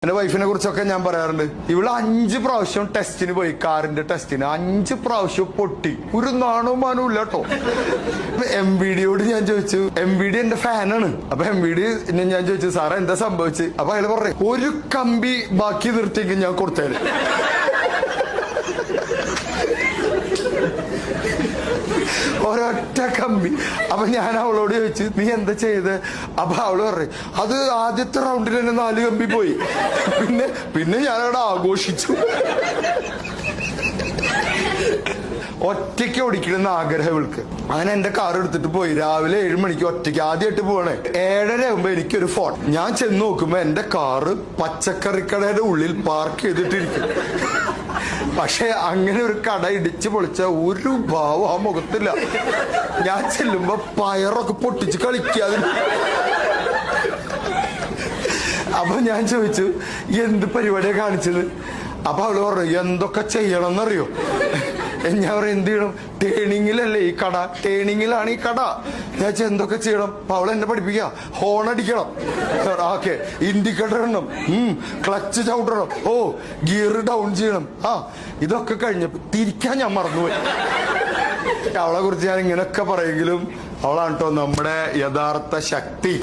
എന്റെ വൈഫിനെ കുറിച്ചൊക്കെ ഞാൻ പറയാറുണ്ട്. ഇവള് 5 പ്രാവശ്യം ടെസ്റ്റിന് പോയി, കാറിന്റെ ടെസ്റ്റിന് 5 പ്രാവശ്യം പൊട്ടി. ഒരു നാണവും മാനവും ഇല്ല കേട്ടോ. MVDയോട് ഞാൻ ചോദിച്ചു, MVD എന്റെ ഫാനാണ്. അപ്പൊ MVD ഞാൻ ചോദിച്ചു, സാറേ എന്താ സംഭവിച്ചു? അപ്പൊ അയാൾ പറഞ്ഞു, ഒരു കമ്പി ബാക്കി നിർത്തിയെങ്കിൽ ഞാൻ കൊടുത്തേര്. ഒരൊറ്റ കമ്പി. അപ്പൊ ഞാൻ അവളോട് ചോദിച്ചു, നീ എന്താ ചെയ്ത്? അപ്പൊ അവള് പറഞ്ഞു, അത് ആദ്യത്തെ റൗണ്ടിൽ തന്നെ 4 കമ്പി പോയി. പിന്നെ ഞാനവിടെ ആഘോഷിച്ചു. ഒറ്റയ്ക്ക് ഓടിക്കണമെന്ന് ആഗ്രഹം ഇവൾക്ക്. അങ്ങനെ എന്റെ കാർ എടുത്തിട്ട് പോയി. രാവിലെ 7 മണിക്ക് ഒറ്റയ്ക്ക് ആദ്യമായിട്ട് പോകണേ. 7:30 ആകുമ്പോ എനിക്കൊരു ഫോൺ. ഞാൻ ചെന്ന് നോക്കുമ്പോ എന്റെ കാറ് പച്ചക്കറിക്കടയുടെ ഉള്ളിൽ പാർക്ക് ചെയ്തിട്ടിരിക്കും. പക്ഷെ അങ്ങനെ ഒരു കട ഇടിച്ചു പൊളിച്ച ഒരു ഭാവം ആ മുഖത്തില്ല. ഞാൻ ചെല്ലുമ്പോ പയറൊക്കെ പൊട്ടിച്ച് കളിക്കാതെ. അപ്പൊ ഞാൻ ചോദിച്ചു, എന്ത് പരിപാടിയാ കാണിച്ചത്? അപ്പൊ അവള് പറഞ്ഞു, എന്തൊക്കെ ചെയ്യണം എന്നറിയോ? ഞാൻ പറയും, എന്ത് ചെയ്യണം? ടേണിങ്ങിലല്ലേ ഈ കട, ടേണിങ്ങിലാണ് ഈ കട. ഞാൻ എന്തൊക്കെ ചെയ്യണം? അപ്പൊ അവൾ എന്നെ പഠിപ്പിക്കുക. ഹോൺ അടിക്കണം, ഓക്കെ, ഇൻഡിക്കേറ്റർ ഇടണം, ക്ലച്ച് ചവിട്ടണം, ഗിയർ ഡൗൺ ചെയ്യണം. ഇതൊക്കെ കഴിഞ്ഞപ്പോ തിരിക്കാൻ ഞാൻ മറന്നുപോയി. അവളെ കുറിച്ച് ഞാൻ ഇങ്ങനെയൊക്കെ പറയെങ്കിലും അവളാണ് കേട്ടോ നമ്മുടെ യഥാർത്ഥ ശക്തി.